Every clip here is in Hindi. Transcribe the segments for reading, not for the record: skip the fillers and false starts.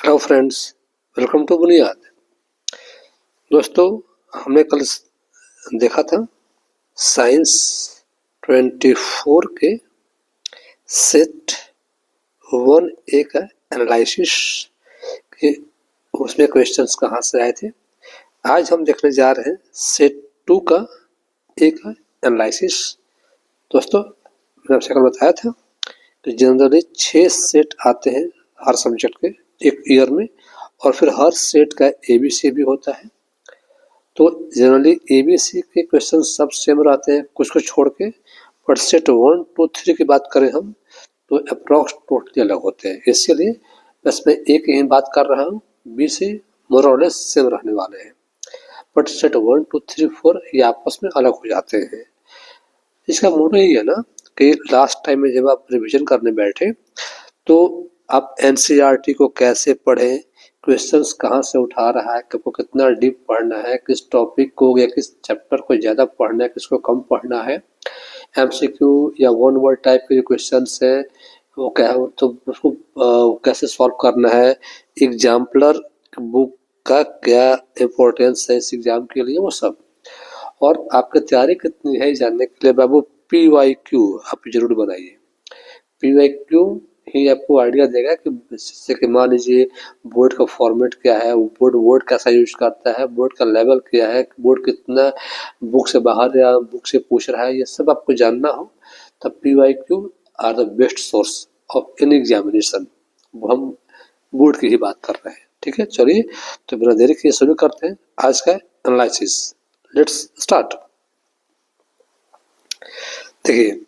हेलो फ्रेंड्स, वेलकम टू बुनियाद। दोस्तों, हमने कल देखा था साइंस 24 के सेट 1A का एनालिसिस के उसमें क्वेश्चंस कहाँ से आए थे। आज हम देखने जा रहे हैं सेट 2 का एक एनालिसिस। दोस्तों, मैंने आपसे कल बताया था कि जनरली 6 सेट आते हैं हर सब्जेक्ट के एक ईयर में, और फिर हर सेट का ABC भी होता है। तो जनरली ABC के क्वेश्चन सब सेम रहते हैं, कुछ को छोड़ के, पर सेट 1, 2, 3 की बात करें हम तो अप्रॉक्स टोटली अलग होते हैं। इसीलिए बस मैं एक ही बात कर रहा हूँ, बी से मोर और लेस सेम रहने वाले हैं, बट सेट 1, 2, 3, 4 ये आपस में अलग हो जाते हैं। इसका मोटो यही है ना कि लास्ट टाइम में जब आप रिविजन करने बैठे तो आप NCERT को कैसे पढ़ें, क्वेश्चंस कहाँ से उठा रहा है, आपको कितना डीप पढ़ना है, किस टॉपिक को या किस चैप्टर को ज़्यादा पढ़ना है, किसको कम पढ़ना है, MCQ या वन वर्ड टाइप के जो क्वेश्चंस है वो क्या है, तो उसको कैसे सॉल्व करना है, एग्जाम्पलर बुक का क्या इम्पोर्टेंस है इस एग्जाम के लिए, वो सब। और आपकी तैयारी कितनी है जानने के लिए बाबू PYQ आप जरूर बनाइए। PYQ ही आपको आइडिया देगा कि जैसे कि मान लीजिए बोर्ड का फॉर्मेट क्या है, बोर्ड वर्ड कैसा यूज करता है, बोर्ड का लेवल क्या है, बोर्ड कितना बुक से बाहर या बुक से पूछ रहा है, ये सब आपको जानना हो तब PYQ are the best source of any examination. हम बोर्ड की ही बात कर रहे हैं, ठीक है। चलिए, तो बिना देरी के शुरू करते हैं आज का एनालिसिस। Let's start. देखिए,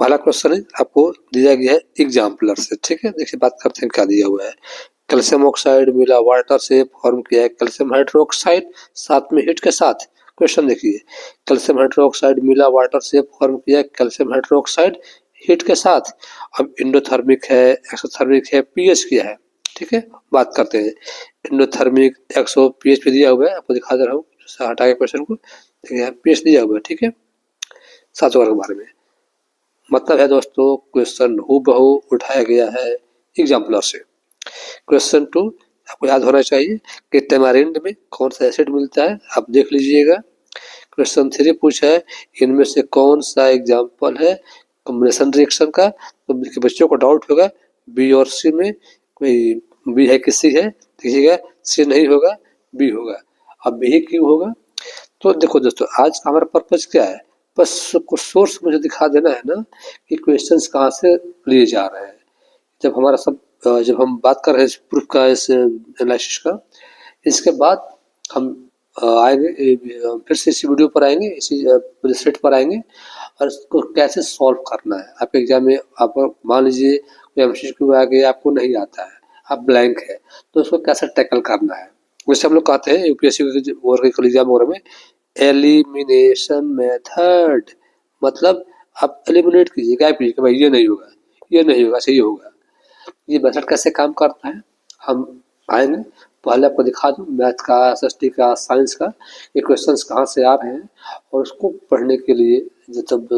पहला क्वेश्चन है आपको दिया गया है एग्जाम्पलर से, ठीक है। देखिए, बात करते हैं क्या दिया हुआ है। कैल्शियम ऑक्साइड मिला वाटर से फॉर्म किया है कैल्शियम हाइड्रोक्साइड साथ में हिट के साथ। क्वेश्चन देखिए, कैल्शियम हाइड्रोक्साइड मिला वाटर से फॉर्म किया है कैल्शियम हाइड्रोक्साइड हिट के साथ। अब इंडोथर्मिक है, एक्सोथर्मिक है, पीएच क्या है, ठीक है। बात करते हैं इंडोथर्मिक, एक्सो, पीएच भी दिया हुआ है, आपको दिखा दे रहा हूँ हटा के क्वेश्चन को। देखिए, पीएच दिया हुआ है, ठीक है, 7 वर्ग के बारे में। मतलब है दोस्तों, क्वेश्चन हूबहू उठाया गया है एग्जाम्पलर से। क्वेश्चन 2 आपको याद होना चाहिए कि टेमारिंड में कौन सा एसिड मिलता है, आप देख लीजिएगा। क्वेश्चन 3 पूछा है इनमें से कौन सा एग्जाम्पल है कॉम्बिनेशन रिएक्शन का। तो बच्चों को डाउट होगा बी और सी में, कोई बी है कि सी है, देखिएगा सी नहीं होगा, बी होगा। अब बी क्यों होगा, तो देखो दोस्तों, आज का हमारा पर्पज क्या है, बस कुछ सोर्स मुझे दिखा देना है ना कि क्वेश्चंस कहाँ से लिए जा रहे हैं। जब हमारा सब जब हम बात कर रहे हैं इस प्रूफ का, इस एनालिसिस का, इसके बाद हम आएंगे फिर से इसी वीडियो पर आएंगे, इसी सेट पर आएंगे और इसको कैसे सॉल्व करना है। आपके एग्जाम में आप मान लीजिए कोई MCQ आ गया, आपको नहीं आता है, आप ब्लैंक है, तो उसको कैसे टैकल करना है। वैसे हम लोग कहते हैं UPSC के एग्जाम वगैरह में एलिमिनेशन मेथड, मतलब आप एलिमिनेट कीजिए, गायब कीजिए कि भाई ये नहीं होगा, ये नहीं होगा, सही होगा। ये मेथड कैसे काम करता है हम आएंगे, पहले आपको दिखा दूं मैथ का, SST का, साइंस का ये क्वेश्चंस कहाँ से आ रहे हैं, और उसको पढ़ने के लिए जब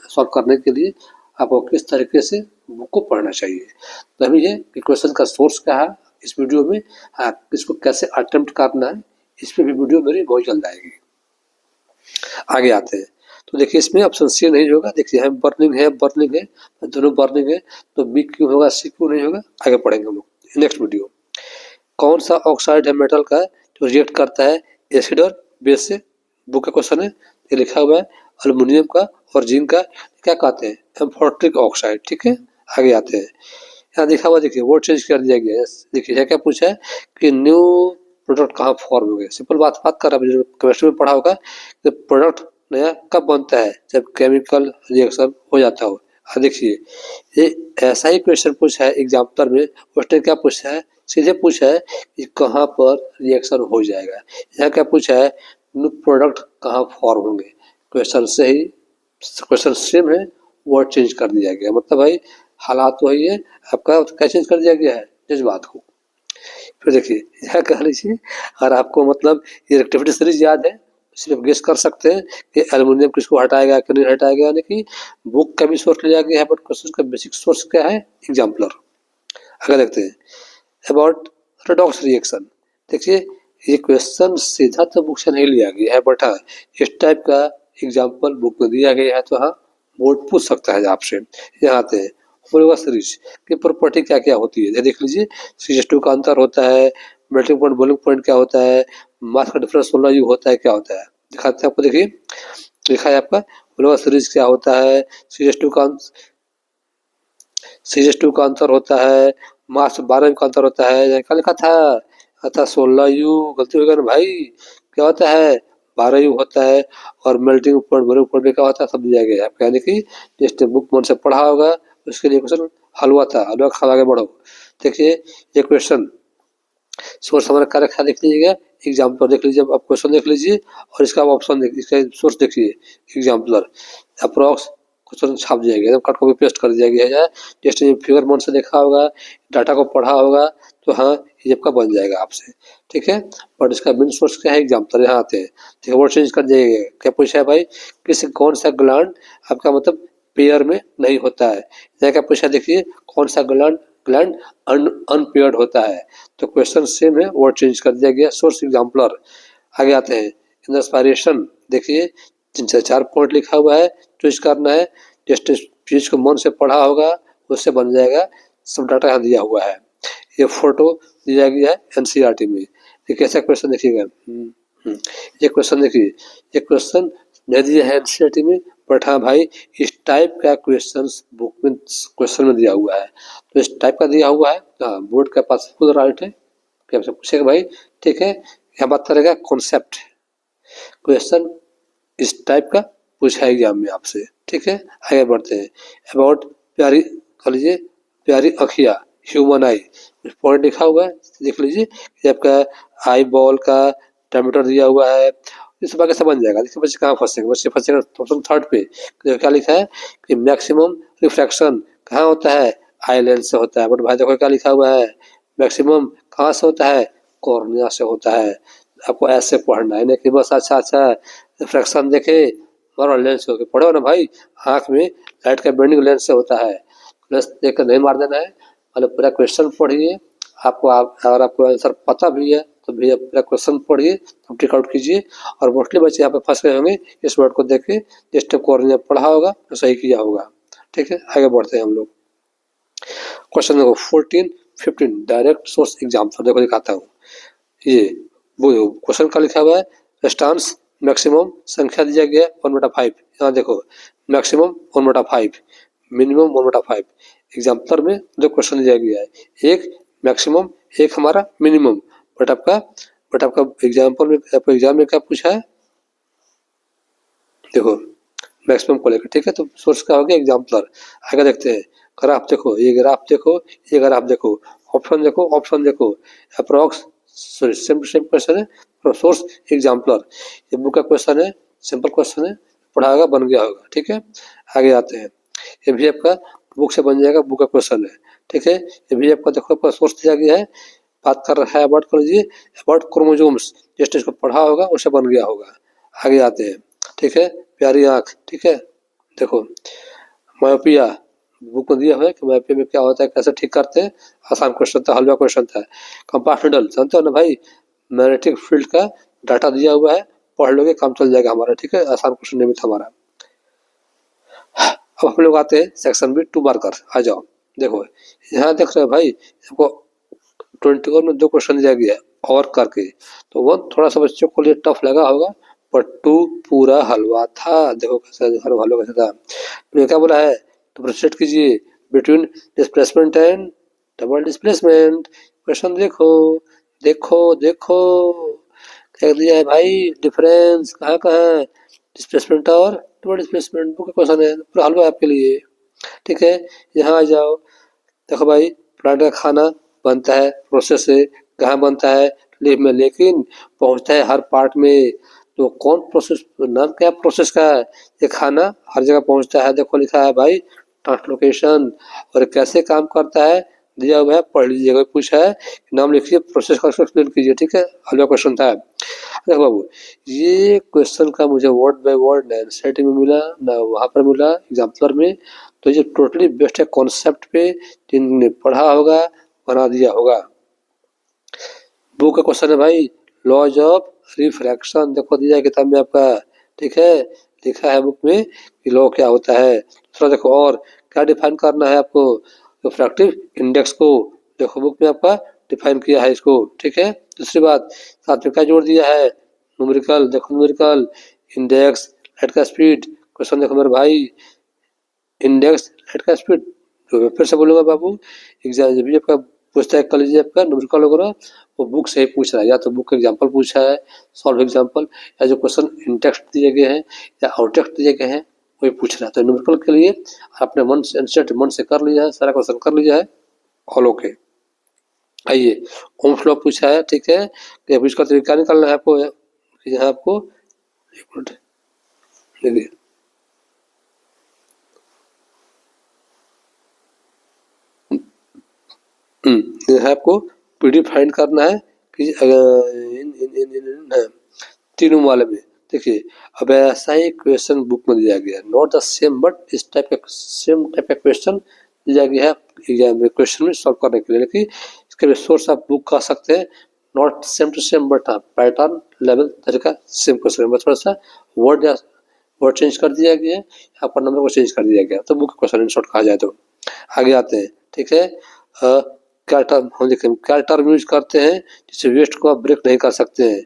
सॉल्व करने के लिए आपको किस तरीके से बुक को पढ़ना चाहिए। तो अभी ये कि क्वेश्चन का सोर्स क्या है इस वीडियो में, इसको कैसे अटेम्प्ट करना है, इस पर भी वीडियो मेरी बहुत जल्द आएगी। आगे आते हैं, तो देखिए इसमें ऑप्शन सी नहीं होगा। देखिए यहाँ बर्निंग है, बर्निंग है, दोनों बर्निंग है, तो बी क्यों होगा, सी क्यों नहीं होगा, आगे पढ़ेंगे हम लोग नेक्स्ट वीडियो। कौन सा ऑक्साइड है मेटल का जो रिएक्ट करता है एसिड और बेस से, बुक का क्वेश्चन है, ये लिखा हुआ है अल्युमिनियम का और जिंक का क्या कहते हैं, एम्फोर्टिक ऑक्साइड, ठीक है। आगे आते हैं, यहाँ लिखा हुआ देखिए वर्ड चेंज कर दिया गया है। देखिए यहाँ क्या पूछा है कि न्यू प्रोडक्ट कहाँ फॉर्म हो गया। सिंपल बात कर रहा है, केमिस्ट्री में पढ़ा होगा कि प्रोडक्ट नया कब बनता है, जब केमिकल रिएक्शन हो जाता हो। देखिए ये ऐसा ही क्वेश्चन पूछा है एग्जाम्पल में, उसने क्या पूछा है, सीधे पूछा है कि कहाँ पर रिएक्शन हो जाएगा। यहाँ क्या पूछा है, न्यू प्रोडक्ट कहाँ फॉर्म होंगे। क्वेश्चन से ही क्वेश्चन सेम है, वर्ड चेंज कर दिया गया, मतलब भाई हालात वही है, आपका क्या चेंज कर दिया गया है, जज्बात को। फिर देखिए यह कह लीजिए, अगर आपको मतलब ये रिएक्टिविटी सीरीज याद है, सिर्फ गेस कर सकते हैं कि एल्युमिनियम किसको हटाएगा कि नहीं हटाएगा, यानी कि बुक का भी सोर्स लिया गया है, बट क्वेश्चन का बेसिक सोर्स क्या है, एग्जाम्पलर। अगर देखते हैं अबाउट रेडॉक्स रिएक्शन। देखिए ये क्वेश्चन सीधा तो बुक से नहीं लिया गया है, बट हाँ इस टाइप का एग्जाम्पल बुक में दिया गया है, तो हाँ बोर्ड पूछ सकता है आपसे। यहाँ आते हैं होमोलोगस सीरीज की प्रॉपर्टी क्या क्या होती है, ये देख लीजिए। CH2 का अंतर होता है, मेल्टिंग पॉइंट बॉइलिंग पॉइंट क्या होता है, मास का डिफरेंस 16 यू होता है, क्या होता है दिखाते हैं आपको। देखिए लिखा है आपका होमोलोगस सीरीज क्या होता है, CH2 का CH2 का अंतर होता है, मास 12 का अंतर होता है, क्या लिखा था, अतः 16 यू, गलती हो गया ना भाई, क्या होता है 12 यू होता है, और मेल्टिंग पॉइंट बॉइलिंग पॉइंट क्या होता है सब दिया गया है, यानी कि जिसने बुक मन से पढ़ा होगा उसके लिए क्वेश्चन हलवा था, हलवा खा आगे बढ़ो। देखिए ये क्वेश्चन सोर्स हमारा क्या रखा देख लीजिएगा, एग्जाम्पलर देख लीजिए, आप क्वेश्चन देख लीजिए और इसका ऑप्शन देखिए, इसका सोर्स देखिए एग्जाम्पलर, अप्रॉक्स क्वेश्चन छाप दिया गया, कट कॉपी पेस्ट कर दिया गया है। जस्ट फिगर मन से देखा होगा, डाटा को पढ़ा होगा, तो हाँ ये आपका बन जाएगा आपसे, ठीक है। बट इसका मेन सोर्स क्या है, एग्जाम्पलर। यहाँ आते हैं देखिए, वर्ड चेंज कर दिया, क्या पूछा है भाई, किसी कौन सा ग्लैंड आपका मतलब पेयर में नहीं होता है, यहाँ क्या पूछा देखिए, कौन सा ग्लैंड ग्लैंड अनपेयर्ड होता है, तो क्वेश्चन सेम है, वर्ड चेंज कर दिया गया, सोर्स एग्जाम्पलर। आगे आते हैं इंस्पायरेशन, देखिए 3 से 4 पॉइंट लिखा हुआ है, चूज करना है, जस्ट चीज को मन से पढ़ा होगा उससे बन जाएगा, सब डाटा यहाँ दिया हुआ है। ये फोटो दिया गया है NCERT में, ये कैसा क्वेश्चन देखिएगा। ये क्वेश्चन देखिए, ये क्वेश्चन नहीं दिया है NCERT में, बट हाँ भाई इस टाइप का क्वेश्चन बुक में क्वेश्चन में दिया हुआ है, तो इस टाइप का दिया हुआ है, हाँ बोर्ड के पास खुद राइट है कि आपसे पूछेगा भाई, ठीक है। यहाँ बात करेगा कॉन्सेप्ट, क्वेश्चन इस टाइप का पूछा एग्जाम में आपसे, ठीक है। आगे बढ़ते हैं, अबाउट प्यारी, कर लीजिए प्यारी अखिया, ह्यूमन आई, पॉइंट लिखा हुआ है, देख लीजिए कि आपका आई बॉल का डायमीटर दिया हुआ है, इस बार कैसे बन जाएगा। देखिए बच्चे कहाँ फंसेंगे, बच्चे फंसेंगे ऑप्शन थर्ड पे, क्या लिखा है कि मैक्सिमम रिफ्रैक्शन कहाँ होता है, आई लेंस से होता है, बट भाई देखो क्या लिखा हुआ है, मैक्सिमम कहाँ से होता है, कॉर्निया से होता है। आपको ऐसे पढ़ना है, नहीं कि बस अच्छा अच्छा रिफ्रैक्शन देखे और लेंस होके पढ़ो ना भाई, आँख में लाइट का बेंडिंग लेंस से होता है, लेंस देख कर नहीं मार देना है, मतलब पूरा क्वेश्चन पढ़िए। आपको अगर आपको आंसर पता भी है तो भैया पूरा क्वेश्चन पढ़िए, तब टिक आउट कीजिए। और मोस्टली बच्चे यहाँ पे फंस गए होंगे, इस वर्ड को देख के जिस स्टेप को और पढ़ा होगा तो सही किया होगा, ठीक है। आगे बढ़ते हैं हम लोग, क्वेश्चन देखो 14 15 डायरेक्ट सोर्स एग्जाम्पल, देखो दिखाता हूँ। ये वो क्वेश्चन का लिखा हुआ है, रेस्टांस मैक्सिमम संख्या दिया गया 1/5, यहाँ देखो मैक्सिमम 1/5, मिनिमम 1/5। एग्जाम्पलर में 2 क्वेश्चन दिया गया है, एक मैक्सिमम एक हमारा मिनिमम, बट आपका एग्जाम्पल में आपको एग्जाम में क्या पूछा है, देखो मैक्सिमम को लेकर, ठीक है। तो सोर्स क्या हो गया एग्जाम्पलर। आगे देखते हैं, ग्राफ देखो, ये ग्राफ देखो, ये ग्राफ देखो, ऑप्शन देखो, ऑप्शन देखो, अप्रॉक्स, सॉरी सेम क्वेश्चन है, सोर्स एग्जाम्पलर, ये बुक का क्वेश्चन है, सिंपल क्वेश्चन है, पढ़ा होगा बन गया होगा, ठीक है। आगे आते हैं, ये भी आपका बुक से बन जाएगा, बुक का क्वेश्चन है, ठीक है। ये भी आपका देखो आपका सोर्स दिया गया है, बात कर रहा है अबाउट, कर लीजिए अबाउट क्रोमोजोम्स, जिस इसको पढ़ा होगा उसे बन गया होगा। आगे आते हैं, ठीक है, प्यारी आँख, ठीक है। देखो मायोपिया बुक में दिया हुआ है कि मायोपिया में क्या होता है, कैसे ठीक करते हैं, आसान क्वेश्चन था, हलवा क्वेश्चन था। कंपास निडल जानते हो ना भाई, मैग्नेटिक फील्ड का डाटा दिया हुआ है, पढ़ लोगे काम चल जाएगा हमारा, ठीक है, आसान क्वेश्चन नहीं था हमारा। अब हम लोग आते हैं सेक्शन बी 2 मार्कर, आ जाओ। देखो यहाँ देख रहे हो भाई, आपको 21 में 2 क्वेश्चन दिया गया है और करके, तो वो थोड़ा सा बच्चों को लिए टफ लगा होगा, पर 2 पूरा हलवा था। देखो कैसा हलवा कैसा था, तो क्या बोला है, तो प्रोसीड कीजिए between displacement and double displacement. Question देखो देखो देखो, क्या दिया है भाई, डिफरेंस कहाँ का है, डिस्प्लेसमेंट और डबल डिस्प्लेसमेंट, बुक का क्वेश्चन है, पूरा हलवा आपके लिए, ठीक है। यहाँ आ जाओ, देखो भाई प्लांट का खाना बनता है प्रोसेस से, कहाँ बनता है, लीफ में, लेकिन पहुँचता है हर पार्ट में, तो कौन प्रोसेस, नाम क्या प्रोसेस का है, ये खाना हर जगह पहुँचता है, देखो लिखा है भाई ट्रांसलोकेशन। और कैसे काम करता है दिया हुआ है, पढ़ लीजिएगा, पूछा है नाम लिखिए, प्रोसेस का एक्सप्लेन कीजिए, ठीक है, अगला क्वेश्चन था। देखो बाबू, ये क्वेश्चन का मुझे वर्ड बाय वर्ड ना एनसीईआरटी में मिला ना वहाँ पर मिला एग्जाम्पलर में, तो ये टोटली बेस्ट है कॉन्सेप्ट पे, जिनने पढ़ा होगा बना दिया होगा। बुक का क्वेश्चन है भाई, लॉज ऑफ रिफ्रैक्शन देखो दिया है किताब में आपका, ठीक है, लिखा है बुक में कि लॉ क्या होता है। दूसरा देखो और क्या डिफाइन करना है आपको, रिफ्रैक्टिव इंडेक्स को देखो बुक में आपका डिफाइन किया है इसको, ठीक है। दूसरी बात साथ में क्या जोड़ दिया है, न्यूमेरिकल, देखो न्यूमेरिकल इंडेक्स लाइट का स्पीड, क्वेश्चन देखो मेरे भाई, इंडेक्स लाइट का स्पीड, तो मैं फिर से बोलूंगा बाबू, एग्जाम जब भी आपका पूछता है कर लीजिए आपका न्यूमेरिकल वगैरह, वो बुक से ही पूछ रहा है, या तो बुक का एग्जाम्पल पूछा है, सॉल्व एग्जाम्पल, या जो क्वेश्चन इन टेक्स्ट दिए गए हैं या आउट टेक्स्ट दिए गए हैं वही पूछ रहा है। तो न्यूमेरिकल के लिए अपने मन से इंस्टेंट मन से कर लिया है, सारा क्वेश्चन कर लिया है, ऑल ओके। आइए ओम्स लॉ पूछा है, ठीक है, कि अब इसका तरीका निकालना है आपको, यहाँ आपको एक मिनट देखिए, यहाँ आपको पीडी फाइंड करना है कि तीनों वाले में देखिए। अब ऐसा ही क्वेश्चन बुक में दिया गया, नॉट द सेम बट इस टाइप का सेम टाइप का क्वेश्चन दिया गया है एग्जाम में, क्वेश्चन में सॉल्व करने के लिए, लेकिन इसके लिए सोर्स आप बुक कर सकते हैं, not same to same but pattern level तरीका सेम क्वेश्चन में, थोड़ा सा वर्ड या वर्ड चेंज कर दिया गया है, यहाँ पर नंबर को चेंज कर दिया गया, तो बुक क्वेश्चन इन शॉर्ट कहा जाए तो। आगे आते हैं, ठीक है, क्या टर्म हम देखें, क्या टर्म यूज करते हैं जिससे वेस्ट को आप ब्रेक नहीं कर सकते हैं,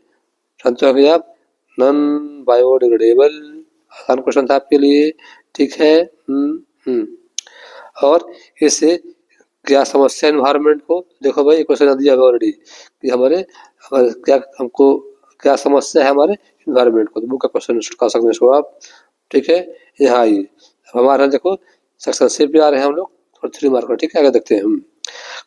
जानते हो क्या आप, नॉन बायोडिग्रेडेबल, आसान क्वेश्चन था आपके लिए, ठीक है। और इससे क्या समस्या एनवायरनमेंट को, देखो भाई क्वेश्चन दिया है ऑलरेडी कि हमारे क्या हमको क्या समस्या है हमारे एनवायरनमेंट को, तो बुक का क्वेश्चन कर सकते हैं इसको आप, ठीक है। यहाँ आइए हमारे देखो सेक्शन से भी आ रहे हैं हम लोग, और 3 मार्क, ठीक है, आगे देखते हैं हम।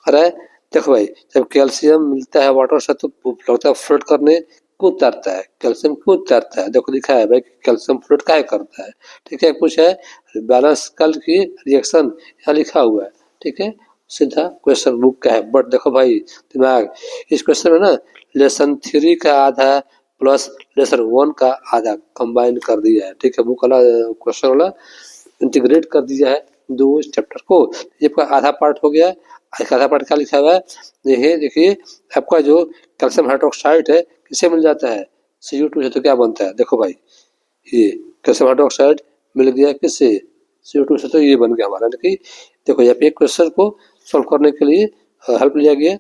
अरे देखो भाई, जब कैल्शियम मिलता है वाटर से तो लगता है फ्लोट करने क्यों तैरता है, कैल्शियम क्यों तैरता है, देखो लिखा है भाई कैल्शियम फ्लोट काहे करता है, ठीक है। कुछ है बैलेंस कल की रिएक्शन यहाँ लिखा हुआ है, ठीक है, सीधा क्वेश्चन बुक का है, बट देखो भाई दिमाग, इस क्वेश्चन में ना लेसन 3 का आधा प्लस लेसन 1 का आधा कंबाइन कर दिया है, ठीक है, बुक वाला क्वेश्चन वाला इंटीग्रेट कर दिया है दो चैप्टर को, ये आपका आधा पार्ट हो गया। एक आधा पार्ट क्या लिखा हुआ है, देखिए देखिए आपका जो कैल्शियम हाइड्रोक्साइड है किससे मिल जाता है, CO2 से, तो क्या बनता है, देखो भाई ये कैल्शियम हाइड्रोक्साइड मिल गया किससे, CO2 से, तो ये बन गया हमारा, देखिए देखो यहाँ पे एक क्वेश्चन को सॉल्व करने के लिए हेल्प लिया गया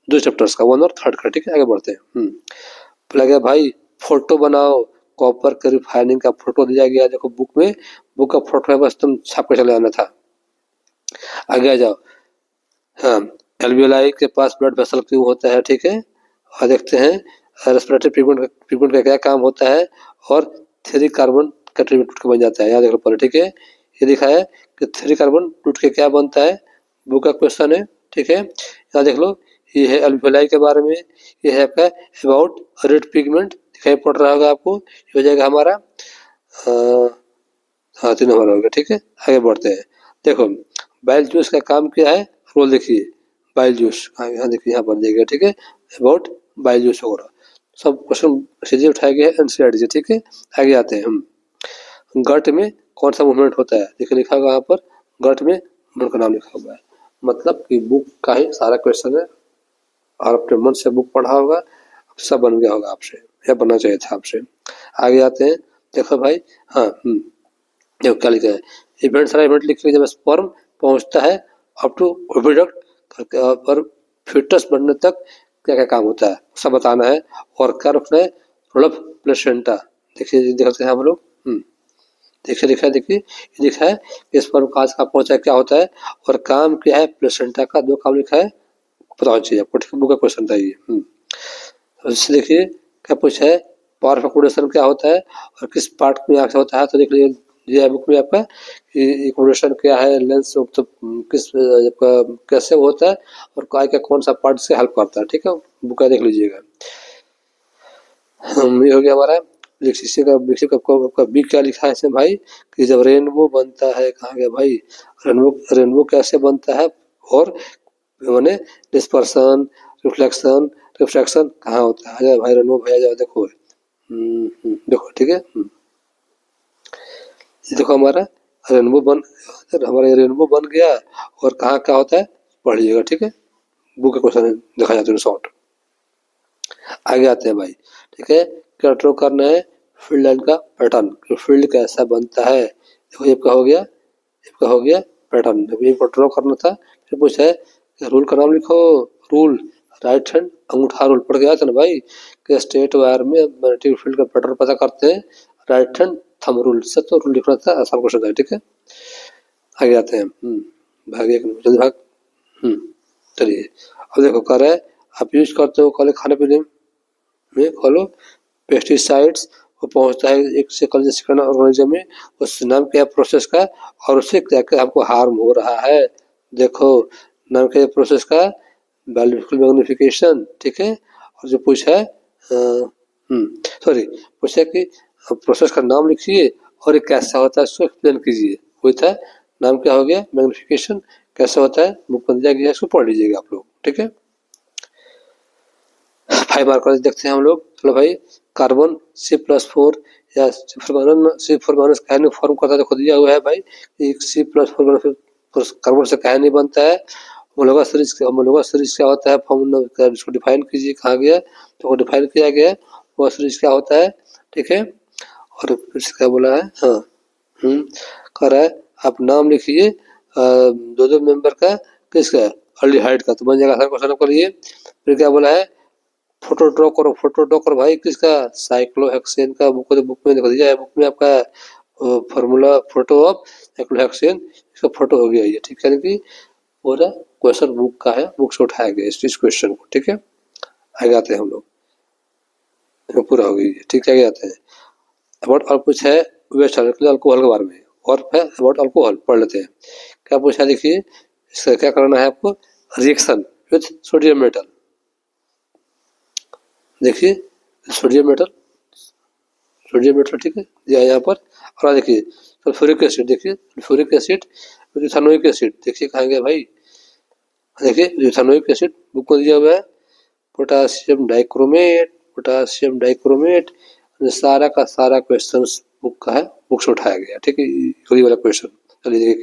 2 चैप्टर्स का, 1 और 3 का, ठीक है, आगे बढ़ते हैं। बोला गया भाई फोटो बनाओ, कॉपर के रिफाइनिंग का फोटो दिया गया, देखो बुक में, बुक का फोटो है, बस तुम छाप के चले आना था। आगे आ जाओ, हाँ, एल्वियोलाई के पास ब्लड वेसल क्यों होता है, ठीक है, और देखते हैं रेस्पिरेटरी पिगमेंट का क्या काम होता है, और 3 कार्बन का ट्रिब्यूट टूट के बन जाता है, यहाँ देख लो पहले, ठीक है, ये लिखा है कि 3 कार्बन टूट के क्या बनता है, बुक का क्वेश्चन है, ठीक है, यहाँ देख लो, ये है एल्वियोलाई के बारे में, ये है आपका अबाउट रेड पिगमेंट, दिखाई पड़ रहा होगा आपको, ये हो जाएगा हमारा हाँ 3 नंबर हो गया, ठीक है, आगे बढ़ते हैं। देखो बाइल जूस का काम क्या है, रोल देखिए, बाइल जूस यहाँ देखिए, यहाँ पर दिया, ठीक है, अबाउट बाइल जूस वगैरह सब क्वेश्चन सीधे उठाए गए एनसीईआरटी से, ठीक है। आगे आते हैं हम, गट में कौन सा मूवमेंट होता है, देखिए लिखा होगा यहाँ पर, गट में मूवमेंट का नाम लिखा हुआ है, मतलब कि बुक का ही सारा क्वेश्चन है, और अपने मन से बुक पढ़ा होगा, सब बन गया होगा आपसे, या बनना चाहिए था आपसे। आगे आते हैं, देखो भाई, हाँ देखो क्या लिखा है, इवेंट सारा इवेंट लिख लीजिए, जब स्पर्म पहुंचता है अप टू ओविडक्ट पर फीटस बनने तक क्या क्या काम होता है सब बताना है, और क्या रखना है, रोल ऑफ प्लेसेंटा, देखिए देख सकते हैं हम लोग, देखिए लिखा है, देखिए ये लिखा है स्पर्म काज का पहुंचा क्या होता है, और काम क्या है प्लेसेंटा का, 2 काम लिखा है, पता होना चाहिए आपको, ठीक है, बुक का क्वेश्चन था ये। इससे देखिए क्या पूछा है, पावर ऑफ कोऑर्डिनेशन क्या होता है, और किस पार्ट में आंसर होता है, तो देख लीजिए दिया है बुक में आपका कि कोऑर्डिनेशन क्या है, लेंस तो किस कैसे होता है, और काय का कौन सा पार्ट से हेल्प करता है, ठीक है, बुक का देख लीजिएगा। ये हो गया हमारा इलेक्ट्रिसिटी का आपका बी क्या लिखा है इसमें भाई, कि जब रेनबो बनता है, कहाँ गया भाई, रेनबो कैसे बनता है, और मैंने डिस्पर्सन रिफ्लेक्शन रिफ्रैक्शन कहाँ होता है, आ जाए भाई रेनबो भाई, आ जाओ देखो, देखो ठीक है, ये देखो हमारा रेनबो बन गया, और कहाँ क्या होता है पढ़िएगा, ठीक है, बुक के क्वेश्चन देखा जाता है शॉर्ट। आगे आते हैं भाई, ठीक है। क्या ड्रॉ करना है, फील्ड लाइन का पैटर्न, फील्ड कैसा बनता है। देखो ये क्या हो गया, इसका हो गया पैटर्न। अभी एक ड्रॉ करना था, फिर पूछा है रूल का नाम लिखो। रूल राइट हैंड अंगूठा रूल पड़ गया था ना भाई, कि स्टेट वायर में मैग्नेटिक फील्ड का पैटर्न पता करते हैं राइट हैंड थंब रूल से। तो रूल लिखना था, आसान क्वेश्चन था, ठीक है। आगे आते हैं, भाग एक जल्दी भाग। चलिए अब देखो कह रहा है आप यूज करते हो कल खाने पीने में खोलो पेस्टिसाइड्स, वो पहुंचता है एक से कल सेकंड ऑर्गेनिज्म में, उस नाम क्या है प्रोसेस का, और उससे क्या क्या हमको हार्म हो रहा है। देखो नाम क्या है प्रोसेस का, बायोलॉजिकल मैग्निफिकेशन, ठीक है। और जो पूछा है सॉरी पूछा कि प्रोसेस का नाम लिखिए और ये कैसा होता है इसको एक्सप्लेन कीजिए। वही था, नाम क्या हो गया मैग्निफिकेशन, कैसा होता है बुक बन जाएगी, इसको पढ़ लीजिएगा आप लोग, ठीक है। 5 मार्कर देखते हैं हम लोग। चलो भाई कार्बन C+4 या C4- कहने फॉर्म करता है, खुद दिया हुआ है भाई। C+4 कार्बन से कहा नहीं बनता है। होमोलोगस सीरीज क्या होता है, फॉर्मूला इसको डिफाइन कीजिए, कहा गया तो डिफाइन किया गया वो सीरीज क्या होता है, ठीक है। और क्या बोला है, हाँ कह रहा है आप नाम लिखिए दो दो मेंबर का, किसका अल्डिहाइड का, तो बन जाएगा क्वेश्चन करिए। फिर क्या बोला है फोटो ड्रॉ करो भाई, किसका साइक्लोहेक्सेन का। बुक में दिखा दिया है, बुक में आपका फार्मूला फोटो ऑफ साइक्लोहेक्सेन, इसका फोटो हो गया ये, ठीक है। कि पूरा क्वेश्चन बुक का है, बुक से उठाया गया इस क्वेश्चन को, ठीक है। आगे आते हैं हम लोग, पूरा हो गया, ठीक है। आगे आते हैं अबाउट और कुछ है वेस्ट अल्कोहल के बारे में, और है अबाउट अल्कोहल पढ़ लेते हैं। क्या पूछा देखिए, इसका क्या करना है आपको, रिएक्शन विथ सोडियम मेटल। देखिए सोडियम मेटल ठीक है दिया यहाँ पर। और देखिए सल्फ्यूरिक एसिड, देखिए सल्फ्यूरिक एसिड इथेनोइक एसिड, देखिए कहाँ गया भाई, देखिए इथेनोइक एसिड बुक में दिया हुआ है। पोटासियम डाइक्रोमेट सारा का सारा क्वेश्चन बुक का है, बुक से उठाया गया, ठीक है। यही वाला क्वेश्चन, चलिए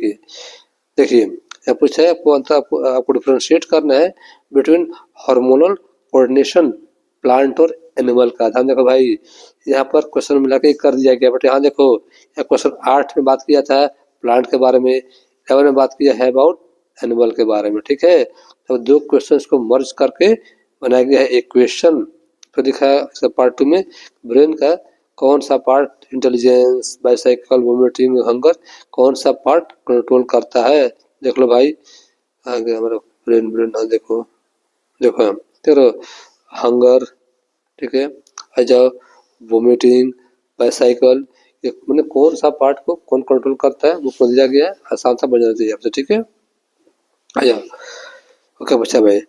देखिए यहाँ पूछा है आपको डिफ्रेंशिएट करना है बिटवीन हार्मोनल कोऑर्डिनेशन प्लांट और एनिमल का। ध्यान देखो भाई, यहाँ पर क्वेश्चन मिला के कर दिया गया, बट यहाँ देखो यहाँ क्वेश्चन 8 में बात किया था प्लांट के बारे में, 11 में बात किया है अबाउट एनिमल के बारे में, ठीक है। तो दो क्वेश्चंस को मर्ज करके बनाया गया है एक क्वेश्चन। तो दिखा है पार्ट 2 में ब्रेन का कौन सा part intelligence, bicycle, vomiting, hunger, कौन सा पार्ट कंट्रोल करता है। देख लो भाई आगे हमारा ब्रेन देखो तेरो हंगर, ठीक है। आ जाओ वोमिटिंग, बाइसाइकिल, मैंने कौन सा पार्ट को कौन कंट्रोल करता है वो को दिया गया है, आसान सा बन जाना चाहिए आपसे, ठीक है। आ जाओ ओके बच्चा भाई,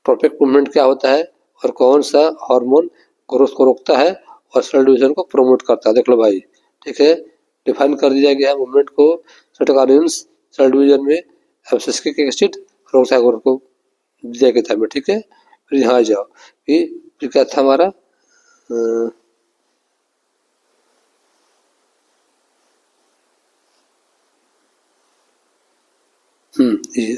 परफेक्ट मूवमेंट क्या होता है और कौन सा हार्मोन ग्रोथ को रोकता है और सेल डिवीजन को प्रमोट करता है, देख लो भाई, ठीक है। डिफाइन कर दिया गया है मूवमेंट को, साइटोकिन्स सेल डिवीजन में एब्सिसिक एसिड रोकता है ग्रोथ को दिया गया था, ठीक है। फिर यहाँ आ जाओ, फिर क्या था हमारा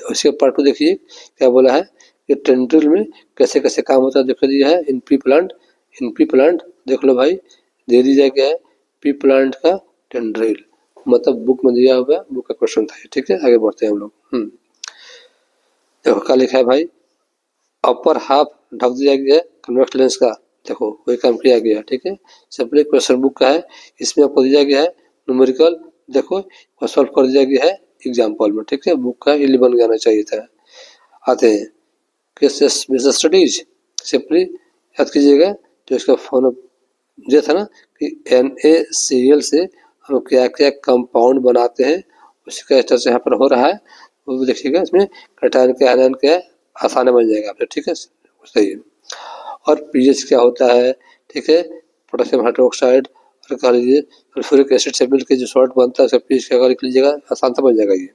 उसके पार्ट 2 देखिए क्या बोला है कि टेंड्रिल में कैसे कैसे काम होता है, दिखा दिया है इन पी प्लांट देख लो भाई, दे दिया गया है पी प्लांट का टेंड्रिल, मतलब बुक में दिया हुआ है, बुक का क्वेश्चन था, ठीक है। आगे बढ़ते हैं हम लोग। देखो क्या लिखा है भाई, अपर हाफ ढक दिया गया है कन्वेक्स लेंस का, देखो वही काम किया गया, ठीक है। सिंपली क्वेश्चन बुक का है, इसमें आपको दिया गया है न्यूमेरिकल, देखो सॉल्व कर दिया गया है एग्जाम्पल में, ठीक है। बुक का 11 आना चाहिए था। आते हैं केसेस बिजनेस स्टडीज, सिंपली याद कीजिएगा जो इसका फोन दिया था ना कि NaCl से हम क्या क्या कंपाउंड बनाते हैं, उसका स्ट्रक्चर यहाँ पर हो रहा है, वो भी देखिएगा। इसमें कैटायन के आयन के आसान बन जाएगा आपसे, ठीक है, सही है। और पीएच क्या होता है, ठीक है, पोटेशियम हाइड्रोक्साइड और कह लीजिए सल्फ्यूरिक एसिड से मिलकर जो सॉल्ट बनता है उसका पीएच क्या लिख लीजिएगा, आसान सा बन जाएगा ये।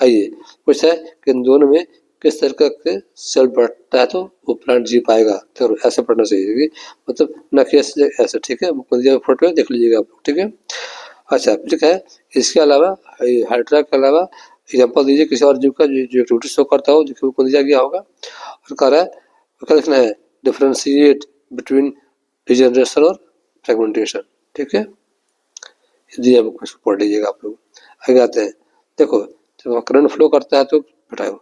आइए कुछ है कि इन दोनों में किस तरह के सेल बढ़ता है तो वो प्लांट जी पाएगा, तो ऐसे पढ़ना चाहिए, मतलब न कि ऐसे, ठीक है। फोटो देख लीजिएगा आप लोग, ठीक है। अच्छा ठीक है, इसके अलावा हाइड्रा के अलावा एग्जाम्पल दीजिए किसी और जीव का जो एक्टिविटी शो करता हो, जिसको दिया गया होगा। और कह रहा है क्या लिखना है, डिफ्रेंशिएट बिटवीन डिजनरेशन और फ्रेगमेंटेशन, ठीक है। दिया बुक में पढ़ लीजिएगा आप लोग। आगे आते हैं, देखो जब करंट फ्लो करता है तो बताओ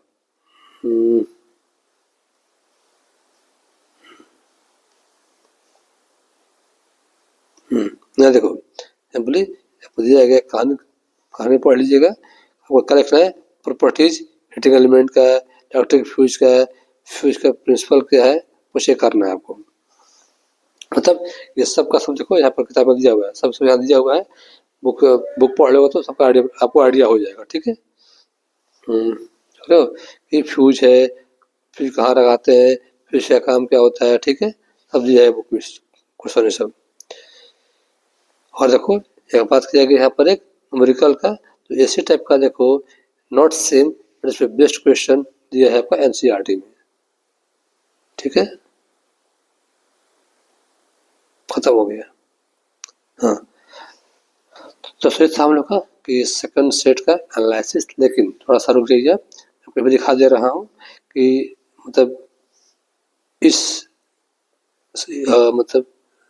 यहाँ देखो सिंपली दिया गया कहानी कहानी पढ़ लीजिएगा। आपको क्या लिखना है, प्रॉपर्टीज हीटिंग एलिमेंट का है, इलेक्ट्रिक फ्यूज का प्रिंसिपल क्या है, कुछ ये करना है आपको। मतलब ये सब का सब देखो यहाँ पर किताब में दिया हुआ है, सब यहाँ दिया हुआ है। बुक बुक पढ़ लोगे तो सबका आइडिया आपको आइडिया हो जाएगा, ठीक है। चलो ये फ्यूज है, फ्यूज कहाँ लगाते हैं, फ्यूज का काम क्या होता है, ठीक है, सब दिया है बुक में क्वेश्चन है सब। और देखो एक बात किया गया यहाँ पर एक न्यूमेरिकल का, तो ऐसे टाइप का देखो नॉट सेम बट इसमें बेस्ट क्वेश्चन दिया है आपका एनसीईआरटी में, ठीक है, खत्म हो गया। हाँ तो फिर था हम लोग का कि सेकंड सेट का एनालिसिस, लेकिन थोड़ा सा रुक जाइए, आपको भी दिखा दे रहा हूँ कि मतलब इस मतलब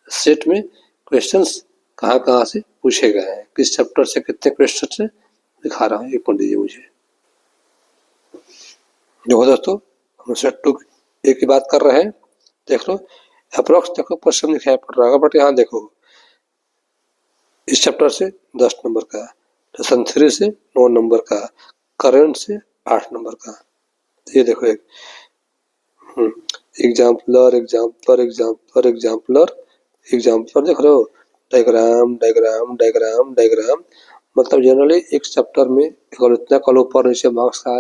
सेट में क्वेश्चंस कहाँ कहाँ से पूछे गए हैं, किस चैप्टर से कितने क्वेश्चन से दिखा रहा हूँ, एक मिनट दीजिए मुझे। देखो दोस्तों हम सेट 2 एक की बात कर रहे हैं, देख लो अप्रोक्स देखो क्वेश्चन दिखाई पड़ रहा होगा, बट यहाँ देखो इस चैप्टर से 10 नंबर का, लेसन 3 से 9 नंबर का, करंट से 8 नंबर का। ये देखो एक exemplar exemplar exemplar exemplar exemplar देख रहे हो, डायग्राम डायग्राम डायग्राम डायग्राम। मतलब जनरली एक चैप्टर में अगर इतना कल ऊपर नीचे मार्क्स का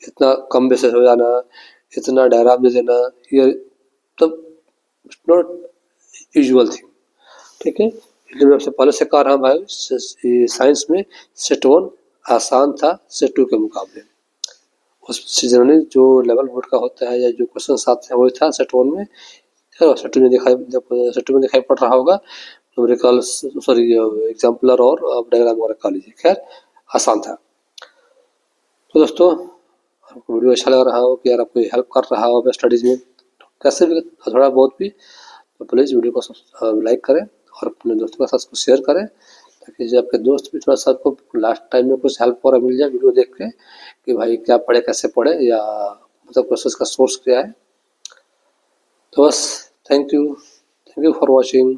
इतना कम बेसिस हो जाना, इतना डायग्राम दे देना, ये तब नॉट यूजुअल थिंग, ठीक है। इसलिए मैं आपसे पहले से कह रहा हूँ भाई साइंस में सेट 1 आसान था सेट 2 के मुकाबले। उस जनरली जो लेवल बोर्ड का होता है या जो क्वेश्चन आते हैं वही था सेट 1 में, सेट 2 में दिखाई पड़ रहा होगा न्यूमेरिकल सॉरी एग्जाम्पलर और डायग्राम वगैरह का लीजिए, खैर आसान था। तो दोस्तों आपको वीडियो अच्छा लग रहा हो कि यार आपको हेल्प कर रहा हो स्टडीज़ में, तो कैसे भी थोड़ा बहुत भी, तो प्लीज़ वीडियो को लाइक करें और अपने दोस्तों के साथ उसको शेयर करें, ताकि जो आपके दोस्त भी थोड़ा सा आपको लास्ट टाइम में कुछ हेल्प वगैरह मिल जाए वीडियो देख के कि भाई क्या पढ़े कैसे पढ़े या मतलब क्वेश्चन का सोर्स क्या है। तो बस थैंक यू फॉर वॉचिंग।